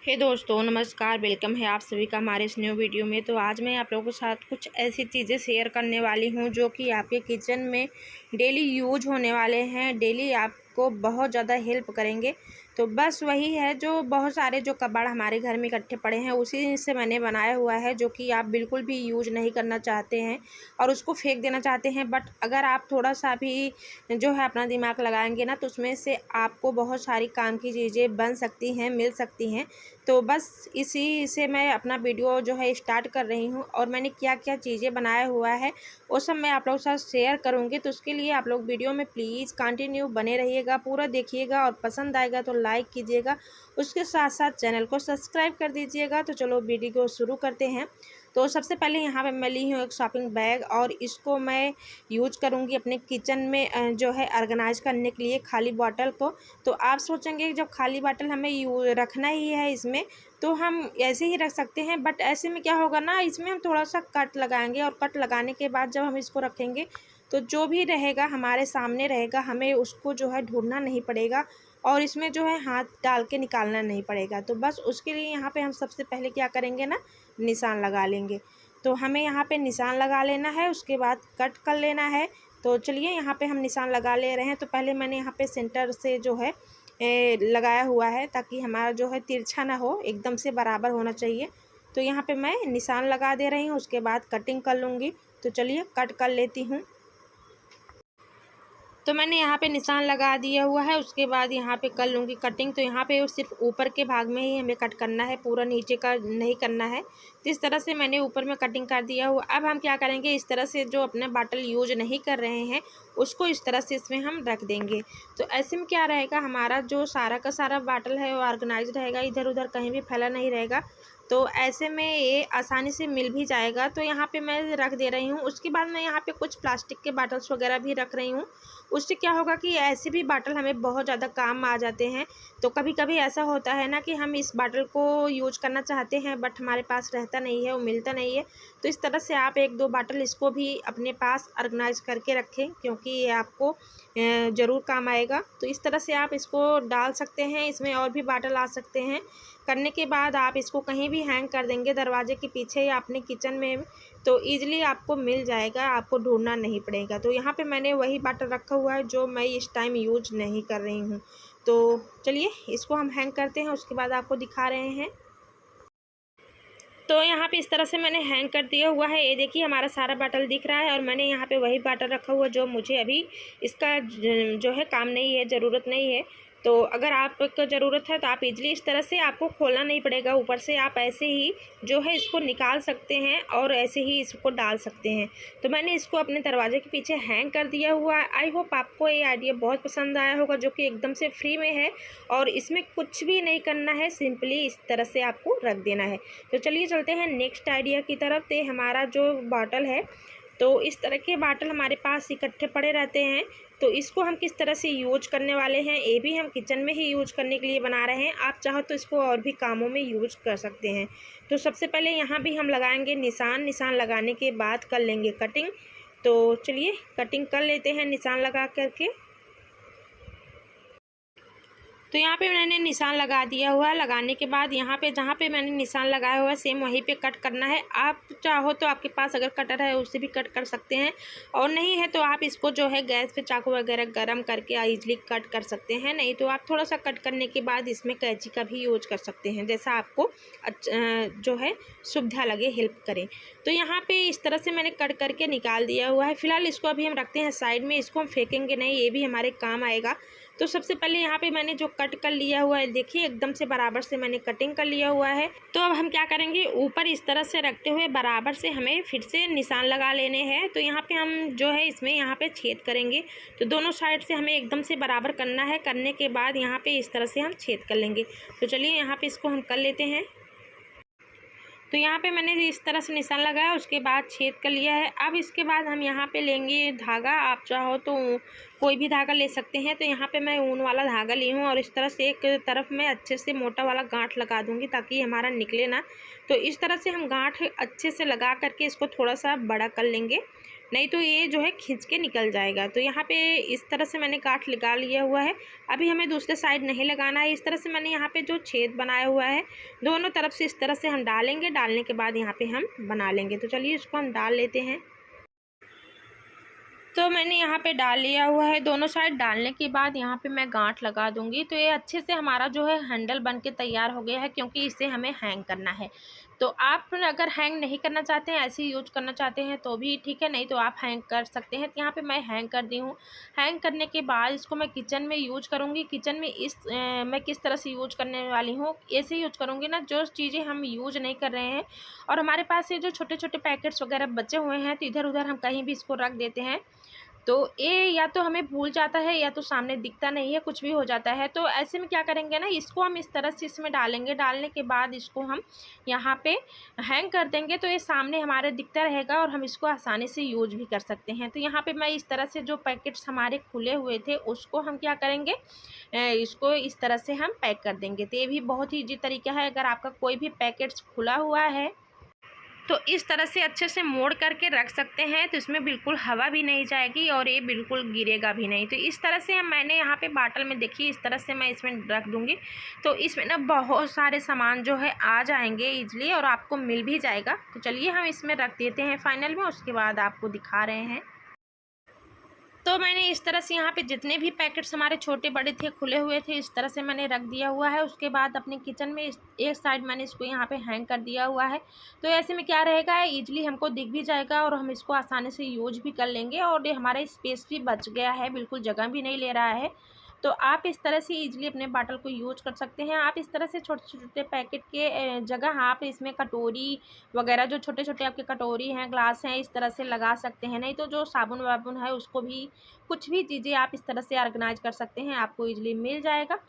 हे दोस्तों, नमस्कार। वेलकम है आप सभी का हमारे इस न्यू वीडियो में। तो आज मैं आप लोगों के साथ कुछ ऐसी चीज़ें शेयर करने वाली हूँ जो कि आपके किचन में डेली यूज होने वाले हैं, डेली आपको बहुत ज़्यादा हेल्प करेंगे। तो बस वही है, जो बहुत सारे जो कबाड़ हमारे घर में इकट्ठे पड़े हैं उसी से मैंने बनाया हुआ है, जो कि आप बिल्कुल भी यूज नहीं करना चाहते हैं और उसको फेंक देना चाहते हैं। बट अगर आप थोड़ा सा भी जो है अपना दिमाग लगाएंगे ना, तो उसमें से आपको बहुत सारी काम की चीज़ें बन सकती हैं, मिल सकती हैं। तो बस इसी से मैं अपना वीडियो जो है स्टार्ट कर रही हूँ और मैंने क्या क्या चीज़ें बनाया हुआ है वो सब मैं आप लोगों के साथ शेयर करूँगी। तो उसके लिए आप लोग वीडियो में प्लीज़ कंटिन्यू बने रहिएगा, पूरा देखिएगा और पसंद आएगा तो लाइक कीजिएगा, उसके साथ साथ चैनल को सब्सक्राइब कर दीजिएगा। तो चलो वीडियो को शुरू करते हैं। तो सबसे पहले यहाँ पे मैं ली हूँ एक शॉपिंग बैग और इसको मैं यूज करूँगी अपने किचन में जो है ऑर्गेनाइज करने के लिए खाली बॉटल को। तो आप सोचेंगे कि जब खाली बॉटल हमें रखना ही है इसमें, तो हम ऐसे ही रख सकते हैं। बट ऐसे में क्या होगा ना, इसमें हम थोड़ा सा कट लगाएंगे और कट लगाने के बाद जब हम इसको रखेंगे तो जो भी रहेगा हमारे सामने रहेगा, हमें उसको जो है ढूंढना नहीं पड़ेगा और इसमें जो है हाथ डाल के निकालना नहीं पड़ेगा। तो बस उसके लिए यहाँ पे हम सबसे पहले क्या करेंगे ना, निशान लगा लेंगे। तो हमें यहाँ पे निशान लगा लेना है, उसके बाद कट कर लेना है। तो चलिए यहाँ पे हम निशान लगा ले रहे हैं। तो पहले मैंने यहाँ पे सेंटर से जो है लगाया हुआ है, ताकि हमारा जो है तिरछा ना हो, एकदम से बराबर होना चाहिए। तो यहाँ पे मैं निशान लगा दे रही हूँ, उसके बाद कटिंग कर लूँगी। तो चलिए कट कर लेती हूँ। तो मैंने यहाँ पे निशान लगा दिया हुआ है, उसके बाद यहाँ पे कर लूँगी कटिंग। तो यहाँ पे सिर्फ ऊपर के भाग में ही हमें कट करना है, पूरा नीचे का नहीं करना है। तो इस तरह से मैंने ऊपर में कटिंग कर दिया हुआ। अब हम क्या करेंगे, इस तरह से जो अपने बॉटल यूज नहीं कर रहे हैं उसको इस तरह से इसमें हम रख देंगे। तो ऐसे में क्या रहेगा, हमारा जो सारा का सारा बॉटल है वो ऑर्गेनाइज रहेगा, इधर उधर कहीं भी फैला नहीं रहेगा। तो ऐसे में ये आसानी से मिल भी जाएगा। तो यहाँ पे मैं रख दे रही हूँ। उसके बाद मैं यहाँ पे कुछ प्लास्टिक के बॉटल्स वगैरह भी रख रही हूँ। उससे क्या होगा कि ऐसे भी बॉटल हमें बहुत ज़्यादा काम आ जाते हैं। तो कभी कभी ऐसा होता है ना कि हम इस बॉटल को यूज करना चाहते हैं बट हमारे पास रहता नहीं है, वो मिलता नहीं है। तो इस तरह से आप एक दो बॉटल इसको भी अपने पास ऑर्गेनाइज करके रखें, क्योंकि ये आपको ज़रूर काम आएगा। तो इस तरह से आप इसको डाल सकते हैं, इसमें और भी बॉटल आ सकते हैं। करने के बाद आप इसको कहीं भी हैंग कर देंगे, दरवाजे के पीछे या अपने किचन में, तो ईज़िली आपको मिल जाएगा, आपको ढूंढना नहीं पड़ेगा। तो यहाँ पे मैंने वही बॉटल रखा हुआ है जो मैं इस टाइम यूज नहीं कर रही हूँ। तो चलिए इसको हम हैंग करते हैं, उसके बाद आपको दिखा रहे हैं। तो यहाँ पे इस तरह से मैंने हैंग कर दिया हुआ है। ये देखिए हमारा सारा बॉटल दिख रहा है और मैंने यहाँ पे वही बॉटल रखा हुआ जो मुझे अभी इसका जो है काम नहीं है, ज़रूरत नहीं है। तो अगर आपको ज़रूरत है तो आप इजली इस तरह से, आपको खोलना नहीं पड़ेगा, ऊपर से आप ऐसे ही जो है इसको निकाल सकते हैं और ऐसे ही इसको डाल सकते हैं। तो मैंने इसको अपने दरवाजे के पीछे हैंग कर दिया हुआ है। आई होप आपको ये आइडिया बहुत पसंद आया होगा, जो कि एकदम से फ्री में है और इसमें कुछ भी नहीं करना है, सिंपली इस तरह से आपको रख देना है। तो चलिए चलते हैं नेक्स्ट आइडिया की तरफ। तो हमारा जो बॉटल है, तो इस तरह के बॉटल हमारे पास इकट्ठे पड़े रहते हैं। तो इसको हम किस तरह से यूज करने वाले हैं, ये भी हम किचन में ही यूज करने के लिए बना रहे हैं। आप चाहो तो इसको और भी कामों में यूज कर सकते हैं। तो सबसे पहले यहाँ भी हम लगाएंगे निशान। निशान लगाने के बाद कर लेंगे कटिंग। तो चलिए कटिंग कर लेते हैं निशान लगा करके। तो यहाँ पे मैंने निशान लगा दिया हुआ है। लगाने के बाद यहाँ पे जहाँ पे मैंने निशान लगाया हुआ है सेम वहीं पे कट करना है। आप चाहो तो आपके पास अगर कटर है उससे भी कट कर सकते हैं, और नहीं है तो आप इसको जो है गैस पे चाकू वगैरह गरम करके ईजिली कट कर सकते हैं। नहीं तो आप थोड़ा सा कट करने के बाद इसमें कैंची का भी यूज कर सकते हैं, जैसा आपको जो है सुविधा लगे, हेल्प करें। तो यहाँ पे इस तरह से मैंने कट करके निकाल दिया हुआ है। फिलहाल इसको अभी हम रखते हैं साइड में, इसको हम फेंकेंगे नहीं, ये भी हमारे काम आएगा। तो सबसे पहले यहाँ पे मैंने जो कट कर लिया हुआ है, देखिए एकदम से बराबर से मैंने कटिंग कर लिया हुआ है। तो अब हम क्या करेंगे, ऊपर इस तरह से रखते हुए बराबर से हमें फिर से निशान लगा लेने हैं। तो यहाँ पे हम जो है इसमें यहाँ पे छेद करेंगे। तो दोनों साइड से हमें एकदम से बराबर करना है। करने के बाद यहाँ पे इस तरह से हम छेद कर लेंगे। तो चलिए यहाँ पे इसको हम कर लेते हैं। तो यहाँ पे मैंने इस तरह से निशान लगाया, उसके बाद छेद कर लिया है। अब इसके बाद हम यहाँ पे लेंगे धागा। आप चाहो तो कोई भी धागा ले सकते हैं। तो यहाँ पे मैं ऊन वाला धागा ली हूँ और इस तरह से एक तरफ में अच्छे से मोटा वाला गांठ लगा दूँगी, ताकि हमारा निकले ना। तो इस तरह से हम गांठ अच्छे से लगा करके इसको थोड़ा सा बड़ा कर लेंगे। नहीं तो ये जो है खींच के निकल जाएगा। तो यहाँ पे इस तरह से मैंने गांठ लगा लिया हुआ है। अभी हमें दूसरे साइड नहीं लगाना है। इस तरह से मैंने यहाँ पे जो छेद बनाया हुआ है दोनों तरफ से इस तरह से हम डालेंगे। डालने के बाद यहाँ पे हम बना लेंगे। तो चलिए इसको हम डाल लेते हैं। तो मैंने यहाँ पे डाल लिया हुआ है। दोनों साइड डालने के बाद यहाँ पे मैं गांठ लगा दूँगी। तो ये अच्छे से हमारा जो है हैंडल बन के तैयार हो गया है, क्योंकि इसे हमें हैंग करना है। तो आप अगर हैंग नहीं करना चाहते हैं, ऐसे ही यूज करना चाहते हैं तो भी ठीक है, नहीं तो आप हैंग कर सकते हैं। तो यहाँ पे मैं हैंग कर दी हूँ। हैंग करने के बाद इसको मैं किचन में यूज करूँगी। किचन में मैं किस तरह से यूज करने वाली हूँ, ऐसे यूज करूँगी ना, जो चीज़ें हम यूज नहीं कर रहे हैं और हमारे पास ये जो छोटे छोटे पैकेट्स वगैरह बचे हुए हैं, तो इधर उधर हम कहीं भी इसको रख देते हैं। तो ये या तो हमें भूल जाता है या तो सामने दिखता नहीं है, कुछ भी हो जाता है। तो ऐसे में क्या करेंगे ना, इसको हम इस तरह से इसमें डालेंगे। डालने के बाद इसको हम यहाँ पे हैंग कर देंगे। तो ये सामने हमारे दिखता रहेगा और हम इसको आसानी से यूज भी कर सकते हैं। तो यहाँ पे मैं इस तरह से जो पैकेट्स हमारे खुले हुए थे उसको हम क्या करेंगे, इसको इस तरह से हम पैक कर देंगे। तो ये भी बहुत ही ईजी तरीका है। अगर आपका कोई भी पैकेट्स खुला हुआ है तो इस तरह से अच्छे से मोड़ करके रख सकते हैं। तो इसमें बिल्कुल हवा भी नहीं जाएगी और ये बिल्कुल गिरेगा भी नहीं। तो इस तरह से मैंने यहाँ पे बाटल में देखिए इस तरह से मैं इसमें रख दूँगी। तो इसमें ना बहुत सारे सामान जो है आ जाएंगे ईजिली और आपको मिल भी जाएगा। तो चलिए हम इसमें रख देते हैं फाइनल में, उसके बाद आपको दिखा रहे हैं। तो मैंने इस तरह से यहाँ पे जितने भी पैकेट्स हमारे छोटे बड़े थे खुले हुए थे इस तरह से मैंने रख दिया हुआ है। उसके बाद अपने किचन में एक साइड मैंने इसको यहाँ पे हैंग कर दिया हुआ है। तो ऐसे में क्या रहेगा, ईजिली हमको दिख भी जाएगा और हम इसको आसानी से यूज भी कर लेंगे और ये हमारा स्पेस भी बच गया है, बिल्कुल जगह भी नहीं ले रहा है। तो आप इस तरह से ईजिली अपने बाटल को यूज कर सकते हैं। आप इस तरह से छोटे छोटे पैकेट के जगह आप इसमें कटोरी वगैरह, जो छोटे छोटे आपके कटोरी हैं, ग्लास हैं, इस तरह से लगा सकते हैं। नहीं तो जो साबुन वाबुन है उसको भी, कुछ भी चीज़ें आप इस तरह से ऑर्गेनाइज कर सकते हैं, आपको ईजिली मिल जाएगा।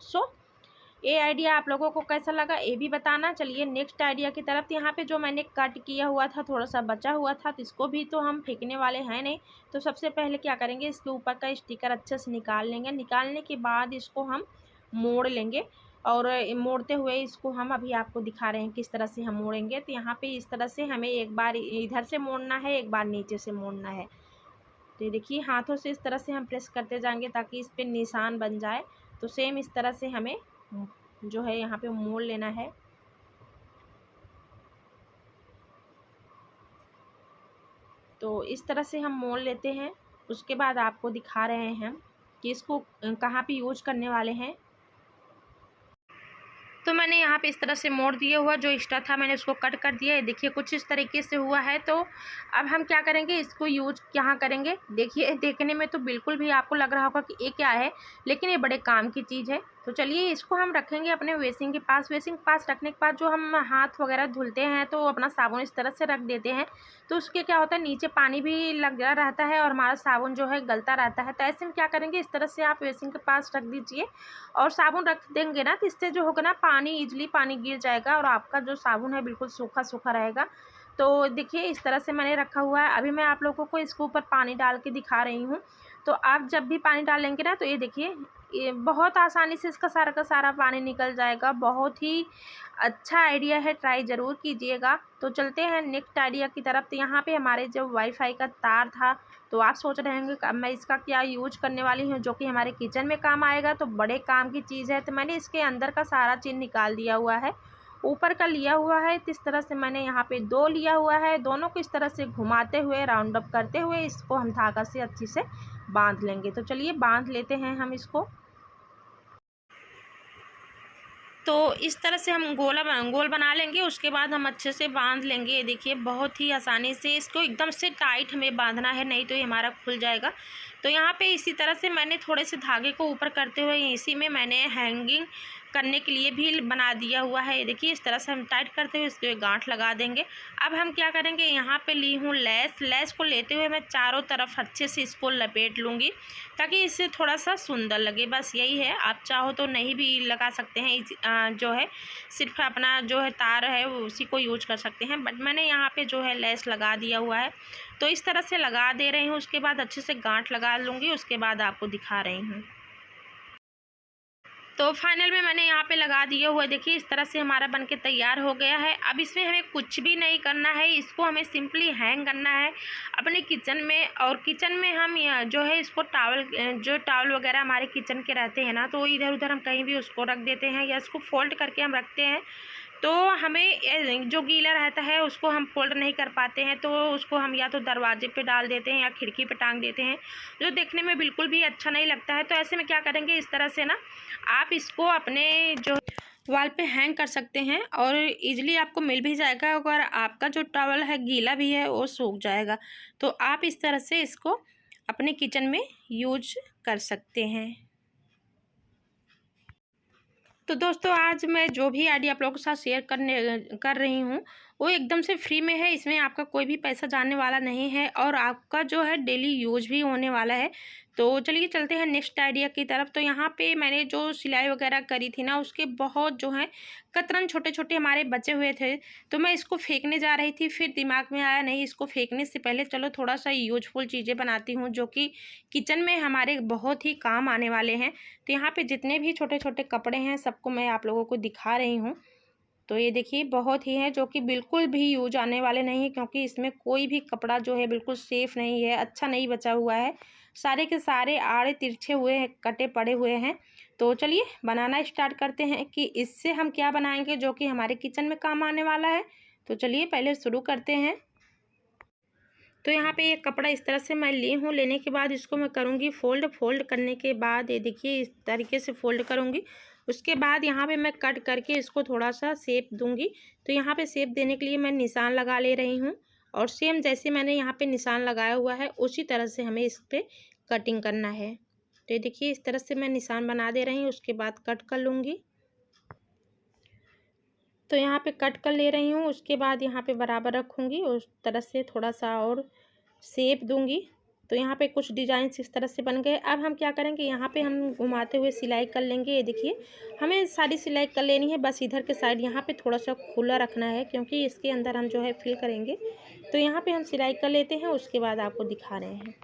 ये आइडिया आप लोगों को कैसा लगा ये भी बताना। चलिए नेक्स्ट आइडिया की तरफ। यहाँ पे जो मैंने कट किया हुआ था, थोड़ा सा बचा हुआ था, तो इसको भी तो हम फेंकने वाले हैं नहीं। तो सबसे पहले क्या करेंगे, इसके ऊपर का स्टिकर अच्छे से निकाल लेंगे। निकालने के बाद इसको हम मोड़ लेंगे और मोड़ते हुए इसको हम अभी आपको दिखा रहे हैं किस तरह से हम मोड़ेंगे। तो यहाँ पे इस तरह से हमें एक बार इधर से मोड़ना है, एक बार नीचे से मोड़ना है। तो देखिए हाथों से इस तरह से हम प्रेस करते जाएंगे ताकि इस पे निशान बन जाए। तो सेम इस तरह से हमें जो है यहाँ पे मोड़ लेना है। तो इस तरह से हम मोड़ लेते हैं। उसके बाद आपको दिखा रहे हैं हम कि इसको कहाँ पे यूज करने वाले हैं। तो मैंने यहाँ पे इस तरह से मोड़ दिया हुआ, जो एक्स्ट्रा था मैंने उसको कट कर दिया है। देखिए कुछ इस तरीके से हुआ है। तो अब हम क्या करेंगे, इसको यूज कहाँ करेंगे। देखिए देखने में तो बिल्कुल भी आपको लग रहा होगा कि ये क्या है, लेकिन ये बड़े काम की चीज़ है। तो चलिए इसको हम रखेंगे अपने बेसिन के पास। बेसिन के पास रखने के बाद जो हम हाथ वगैरह धुलते हैं तो अपना साबुन इस तरह से रख देते हैं। तो उसके क्या होता है, नीचे पानी भी लगा रहता है और हमारा साबुन जो है गलता रहता है। तो ऐसे में क्या करेंगे, इस तरह से आप बेसिन के पास रख दीजिए और साबुन रख देंगे ना, तो इससे जो होगा ना पानी ईजिली पानी गिर जाएगा और आपका जो साबुन है बिल्कुल सूखा सूखा रहेगा। तो देखिए इस तरह से मैंने रखा हुआ है। अभी मैं आप लोगों को इसके ऊपर पानी डाल के दिखा रही हूँ। तो आप जब भी पानी डालेंगे ना, तो ये देखिए ये बहुत आसानी से इसका सारा का सारा पानी निकल जाएगा। बहुत ही अच्छा आइडिया है, ट्राई ज़रूर कीजिएगा। तो चलते हैं नेक्स्ट आइडिया की तरफ। तो यहाँ पे हमारे जो वाईफाई का तार था, तो आप सोच रहे होंगे अब मैं इसका क्या यूज करने वाली हूँ जो कि हमारे किचन में काम आएगा। तो बड़े काम की चीज़ है। तो मैंने इसके अंदर का सारा चीज़ निकाल दिया हुआ है, ऊपर का लिया हुआ है। तो इस तरह से मैंने यहाँ पे 2 लिया हुआ है। दोनों को इस तरह से घुमाते हुए राउंड अप करते हुए इसको हम धागा से अच्छी से बांध लेंगे। तो चलिए बांध लेते हैं हम इसको। तो इस तरह से हम गोल बना लेंगे। उसके बाद हम अच्छे से बांध लेंगे। ये देखिए बहुत ही आसानी से इसको एकदम से टाइट हमें बांधना है, नहीं तो ये हमारा खुल जाएगा। तो यहाँ पे इसी तरह से मैंने थोड़े से धागे को ऊपर करते हुए इसी में मैंने हैंगिंग करने के लिए भी बना दिया हुआ है। ये देखिए इस तरह से हम टाइट करते हुए इसके गांठ लगा देंगे। अब हम क्या करेंगे, यहाँ पे ली हूँ लेस को लेते हुए मैं चारों तरफ अच्छे से इसको लपेट लूँगी ताकि इससे थोड़ा सा सुंदर लगे। बस यही है, आप चाहो तो नहीं भी लगा सकते हैं, जो है सिर्फ अपना जो है तार है उसी को यूज कर सकते हैं। बट मैंने यहाँ पे जो है लेस लगा दिया हुआ है। तो इस तरह से लगा दे रही हूँ। उसके बाद अच्छे से गांठ लगा लूँगी। उसके बाद आपको दिखा रही हूँ। तो फाइनल में मैंने यहाँ पे लगा दिए हुए, देखिए इस तरह से हमारा बनके तैयार हो गया है। अब इसमें हमें कुछ भी नहीं करना है, इसको हमें सिंपली हैंग करना है अपने किचन में। और किचन में हम जो है इसको जो टॉवल वगैरह हमारे किचन के रहते हैं ना, तो इधर उधर हम कहीं भी उसको रख देते हैं या इसको फोल्ड करके हम रखते हैं। तो हमें जो गीला रहता है उसको हम फोल्ड नहीं कर पाते हैं, तो उसको हम या तो दरवाजे पे डाल देते हैं या खिड़की पे टांग देते हैं, जो देखने में बिल्कुल भी अच्छा नहीं लगता है। तो ऐसे में क्या करेंगे, इस तरह से ना आप इसको अपने जो वॉल पे हैंग कर सकते हैं और इजीली आपको मिल भी जाएगा। अगर आपका जो टॉवल है गीला भी है वो सूख जाएगा, तो आप इस तरह से इसको अपने किचन में यूज कर सकते हैं। तो दोस्तों आज मैं जो भी आइडिया आप लोगों के साथ शेयर कर रही हूँ वो एकदम से फ्री में है, इसमें आपका कोई भी पैसा जाने वाला नहीं है और आपका जो है डेली यूज भी होने वाला है। तो चलिए चलते हैं नेक्स्ट आइडिया की तरफ। तो यहाँ पे मैंने जो सिलाई वगैरह करी थी ना, उसके बहुत जो है कतरन छोटे छोटे हमारे बचे हुए थे, तो मैं इसको फेंकने जा रही थी। फिर दिमाग में आया नहीं, इसको फेंकने से पहले चलो थोड़ा सा यूजफुल चीज़ें बनाती हूँ जो कि किचन में हमारे बहुत ही काम आने वाले हैं। तो यहाँ पे जितने भी छोटे छोटे कपड़े हैं सबको मैं आप लोगों को दिखा रही हूँ। तो ये देखिए बहुत ही हैं जो कि बिल्कुल भी यूज आने वाले नहीं है, क्योंकि इसमें कोई भी कपड़ा जो है बिल्कुल सेफ़ नहीं है, अच्छा नहीं बचा हुआ है। सारे के सारे आड़े तिरछे हुए हैं, कटे पड़े हुए हैं। तो चलिए बनाना स्टार्ट करते हैं कि इससे हम क्या बनाएंगे जो कि हमारे किचन में काम आने वाला है। तो चलिए पहले शुरू करते हैं। तो यहाँ पे ये कपड़ा इस तरह से मैं ली हूँ। लेने के बाद इसको मैं करूँगी फोल्ड करने के बाद ये देखिए इस तरीके से फोल्ड करूँगी। उसके बाद यहाँ पे मैं कट करके इसको थोड़ा सा शेप दूँगी। तो यहाँ पे शेप देने के लिए मैं निशान लगा ले रही हूँ और सेम जैसे मैंने यहाँ पे निशान लगाया हुआ है उसी तरह से हमें इस पर कटिंग करना है। तो ये देखिए इस तरह से मैं निशान बना दे रही हूँ, उसके बाद कट कर लूँगी। तो यहाँ पे कट कर ले रही हूँ, उसके बाद यहाँ पे बराबर रखूँगी, उस तरह से थोड़ा सा और शेप दूँगी। तो यहाँ पे कुछ डिजाइन इस तरह से बन गए। अब हम क्या करेंगे, यहाँ पे हम घुमाते हुए सिलाई कर लेंगे। ये देखिए हमें सारी सिलाई कर लेनी है, बस इधर के साइड यहाँ पे थोड़ा सा खुला रखना है क्योंकि इसके अंदर हम जो है फिल करेंगे। तो यहाँ पे हम सिलाई कर लेते हैं, उसके बाद आपको दिखा रहे हैं।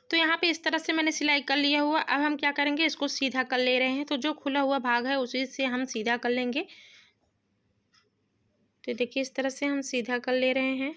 तो यहाँ पे इस तरह से मैंने सिलाई कर लिया हुआ। अब हम क्या करेंगे, इसको सीधा कर ले रहे हैं। तो जो खुला हुआ भाग है उसी से हम सीधा कर लेंगे। तो देखिए इस तरह से हम सीधा कर ले रहे हैं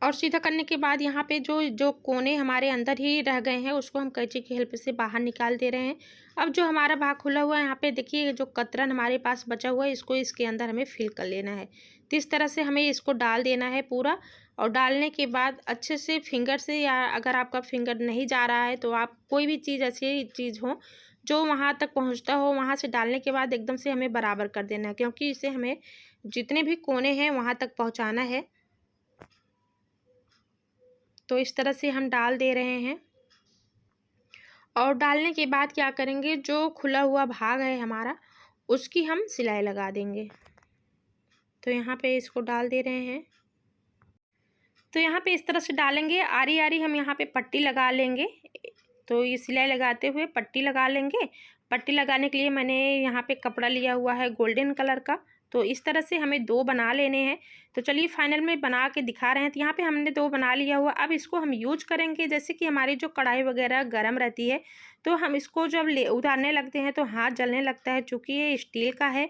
और सीधा करने के बाद यहाँ पे जो कोने हमारे अंदर ही रह गए हैं उसको हम कैंची की हेल्प से बाहर निकाल दे रहे हैं। अब जो हमारा भाग खुला हुआ है यहाँ पे देखिए जो कतरन हमारे पास बचा हुआ है इसको इसके अंदर हमें फिल कर लेना है। तो इस तरह से हमें इसको डाल देना है पूरा। और डालने के बाद अच्छे से फिंगर से, या अगर आपका फिंगर नहीं जा रहा है तो आप कोई भी चीज़ ऐसी चीज़ हो जो वहाँ तक पहुँचता हो, वहाँ से डालने के बाद एकदम से हमें बराबर कर देना है, क्योंकि इसे हमें जितने भी कोने हैं वहाँ तक पहुँचाना है। तो इस तरह से हम डाल दे रहे हैं और डालने के बाद क्या करेंगे, जो खुला हुआ भाग है हमारा उसकी हम सिलाई लगा देंगे। तो यहाँ पे इसको डाल दे रहे हैं। तो यहाँ पे इस तरह से डालेंगे, आरी आरी हम यहाँ पे पट्टी लगा लेंगे। तो ये सिलाई लगाते हुए पट्टी लगा लेंगे। पट्टी लगाने के लिए मैंने यहाँ पे कपड़ा लिया हुआ है गोल्डन कलर का। तो इस तरह से हमें 2 बना लेने हैं। तो चलिए फाइनल में बना के दिखा रहे हैं। तो यहाँ पे हमने 2 बना लिया हुआ। अब इसको हम यूज करेंगे, जैसे कि हमारी जो कढ़ाई वगैरह गर्म रहती है तो हम इसको जब उतारने लगते हैं तो हाथ जलने लगता है, चूँकि ये स्टील का है।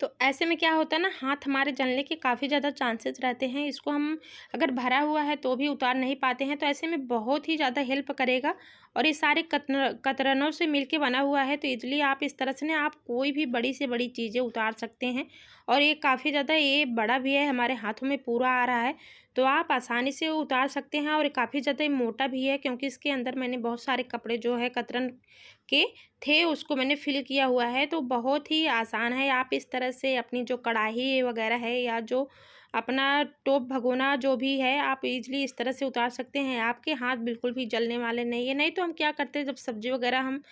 तो ऐसे में क्या होता है ना, हाथ हमारे जलने के काफ़ी ज़्यादा चांसेस रहते हैं। इसको हम अगर भरा हुआ है तो भी उतार नहीं पाते हैं, तो ऐसे में बहुत ही ज़्यादा हेल्प करेगा। और ये सारे कतरनों से मिलके बना हुआ है, तो इसलिए आप इस तरह से ना आप कोई भी बड़ी से बड़ी चीज़ें उतार सकते हैं। और ये काफ़ी ज़्यादा ये बड़ा भी है, हमारे हाथों में पूरा आ रहा है, तो आप आसानी से उतार सकते हैं। और ये काफ़ी ज़्यादा मोटा भी है, क्योंकि इसके अंदर मैंने बहुत सारे कपड़े जो है कतरन के थे उसको मैंने फिल किया हुआ है। तो बहुत ही आसान है। आप इस तरह से अपनी जो कढ़ाई वगैरह है या जो अपना टोप भगोना जो भी है आप इजीली इस तरह से उतार सकते हैं। आपके हाथ बिल्कुल भी जलने वाले नहीं है। नहीं तो हम क्या करते हैं, जब सब्ज़ी वगैरह हम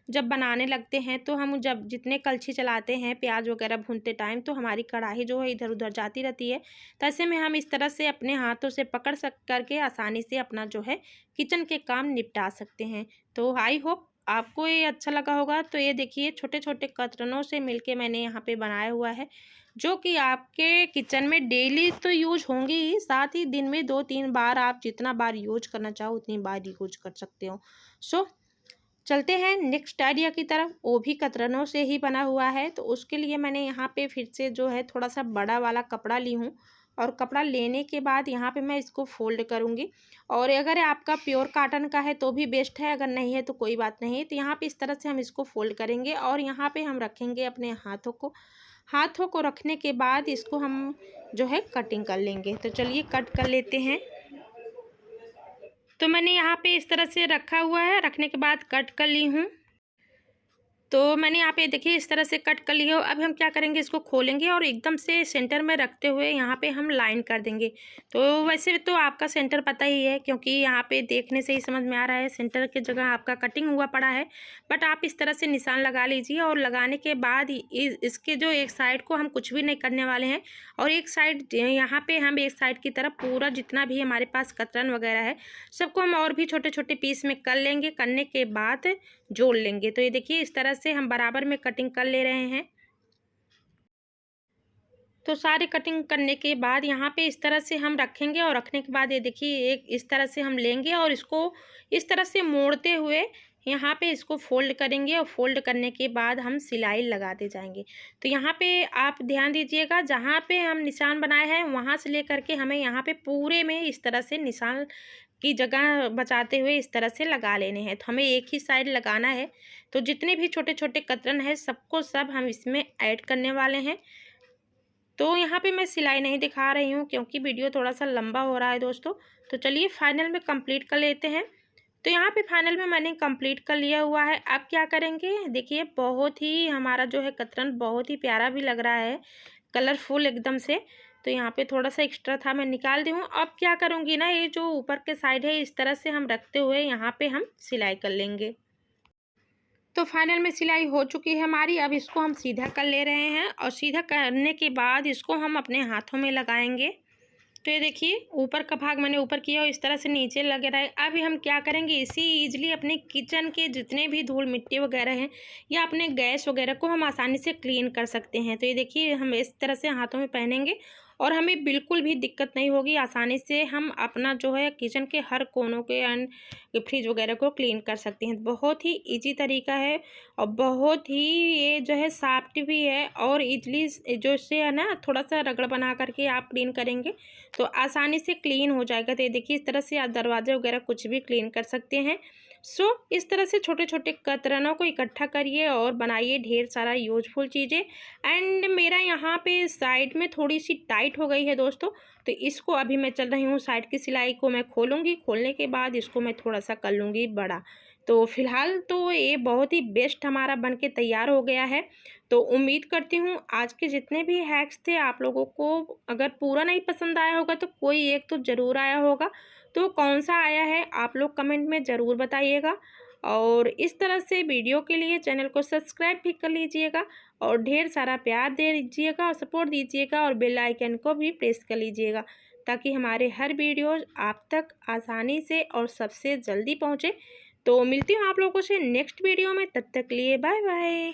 जब बनाने लगते हैं तो हम जब जितने कलछी चलाते हैं प्याज वगैरह भूनते टाइम, तो हमारी कढ़ाई जो है इधर उधर जाती रहती है। तो ऐसे में हम इस तरह से अपने हाथों से पकड़ करके आसानी से अपना जो है किचन के काम निपटा सकते हैं। तो आई होप आपको ये अच्छा लगा होगा। तो ये देखिए छोटे छोटे कतरनों से मिलके मैंने यहाँ पे बनाया हुआ है, जो कि आपके किचन में डेली तो यूज होंगी ही, साथ ही दिन में 2-3 बार आप जितना बार यूज करना चाहो उतनी बार यूज कर सकते हो। सो चलते हैं नेक्स्ट आइडिया की तरफ। वो भी कतरनों से ही बना हुआ है। तो उसके लिए मैंने यहाँ पे फिर से जो है थोड़ा सा बड़ा वाला कपड़ा ली हूँ, और कपड़ा लेने के बाद यहाँ पे मैं इसको फोल्ड करूँगी। और अगर आपका प्योर कॉटन का है तो भी बेस्ट है, अगर नहीं है तो कोई बात नहीं। तो यहाँ पे इस तरह से हम इसको फोल्ड करेंगे और यहाँ पे हम रखेंगे अपने हाथों को रखने के बाद इसको हम जो है कटिंग कर लेंगे। तो चलिए कट कर लेते हैं। तो मैंने यहाँ पे इस तरह से रखा हुआ है, रखने के बाद कट कर ली हूँ। तो मैंने यहाँ पे देखिए इस तरह से कट कर लिया। अब हम क्या करेंगे, इसको खोलेंगे और एकदम से सेंटर में रखते हुए यहाँ पे हम लाइन कर देंगे। तो वैसे तो आपका सेंटर पता ही है, क्योंकि यहाँ पे देखने से ही समझ में आ रहा है सेंटर की जगह आपका कटिंग हुआ पड़ा है। बट आप इस तरह से निशान लगा लीजिए, और लगाने के बाद इसके जो एक साइड को हम कुछ भी नहीं करने वाले हैं, और एक साइड यहाँ पे हम एक साइड की तरफ पूरा जितना भी हमारे पास कतरन वगैरह है सबको हम और भी छोटे छोटे पीस में कर लेंगे। करने के बाद जोड़ लेंगे। तो ये देखिए इस तरह से हम बराबर में कटिंग कर ले रहे हैं। तो सारी कटिंग करने के बाद यहाँ पे इस तरह से हम रखेंगे, और रखने के बाद ये देखिए एक इस तरह से हम लेंगे और इसको इस तरह से मोड़ते हुए यहाँ पे इसको फोल्ड करेंगे, और फोल्ड करने के बाद हम सिलाई लगाते जाएंगे। तो यहाँ पे आप ध्यान दीजिएगा, जहाँ पे हम निशान बनाए हैं वहाँ से लेकर के हमें यहाँ पे पूरे में इस तरह से निशान की जगह बचाते हुए इस तरह से लगा लेने हैं। तो हमें एक ही साइड लगाना है। तो जितने भी छोटे छोटे कतरन है सबको सब हम इसमें ऐड करने वाले हैं। तो यहाँ पे मैं सिलाई नहीं दिखा रही हूँ, क्योंकि वीडियो थोड़ा सा लंबा हो रहा है दोस्तों। तो चलिए फाइनल में कंप्लीट कर लेते हैं। तो यहाँ पे फाइनल में मैंने कंप्लीट कर लिया हुआ है। अब क्या करेंगे, देखिए बहुत ही हमारा जो है कतरन बहुत ही प्यारा भी लग रहा है, कलरफुल एकदम से। तो यहाँ पे थोड़ा सा एक्स्ट्रा था, मैं निकाल दी हूँ। अब क्या करूँगी ना, ये जो ऊपर के साइड है इस तरह से हम रखते हुए यहाँ पे हम सिलाई कर लेंगे। तो फाइनल में सिलाई हो चुकी है हमारी। अब इसको हम सीधा कर ले रहे हैं, और सीधा करने के बाद इसको हम अपने हाथों में लगाएंगे। तो ये देखिए ऊपर का भाग मैंने ऊपर किया और इस तरह से नीचे लगे रहे। अब हम क्या करेंगे, इसी ईजिली अपने किचन के जितने भी धूल मिट्टी वगैरह हैं या अपने गैस वगैरह को हम आसानी से क्लीन कर सकते हैं। तो ये देखिए हम इस तरह से हाथों में पहनेंगे और हमें बिल्कुल भी दिक्कत नहीं होगी। आसानी से हम अपना जो है किचन के हर कोनों के एंड फ्रिज वगैरह को क्लीन कर सकते हैं। बहुत ही इजी तरीका है, और बहुत ही ये जो है सॉफ्ट भी है, और इजली जो इससे है ना थोड़ा सा रगड़ बना करके आप क्लीन करेंगे तो आसानी से क्लीन हो जाएगा। तो ये देखिए इस तरह से आप दरवाजे वगैरह कुछ भी क्लीन कर सकते हैं। इस तरह से छोटे छोटे कतरनों को इकट्ठा करिए और बनाइए ढेर सारा यूजफुल चीज़ें। एंड मेरा यहाँ पे साइड में थोड़ी सी टाइट हो गई है दोस्तों, तो इसको अभी मैं चल रही हूँ साइड की सिलाई को मैं खोलूँगी। खोलने के बाद इसको मैं थोड़ा सा कर लूँगी बड़ा। तो फिलहाल तो ये बहुत ही बेस्ट हमारा बन के तैयार हो गया है। तो उम्मीद करती हूँ आज के जितने भी हैक्स थे आप लोगों को अगर पूरा नहीं पसंद आया होगा तो कोई एक तो ज़रूर आया होगा। तो कौन सा आया है आप लोग कमेंट में ज़रूर बताइएगा, और इस तरह से वीडियो के लिए चैनल को सब्सक्राइब भी कर लीजिएगा, और ढेर सारा प्यार दे दीजिएगा और सपोर्ट दीजिएगा, और बेल आइकन को भी प्रेस कर लीजिएगा ताकि हमारे हर वीडियो आप तक आसानी से और सबसे जल्दी पहुँचे। तो मिलती हूँ आप लोगों से नेक्स्ट वीडियो में, तब तक लिए बाय बाय।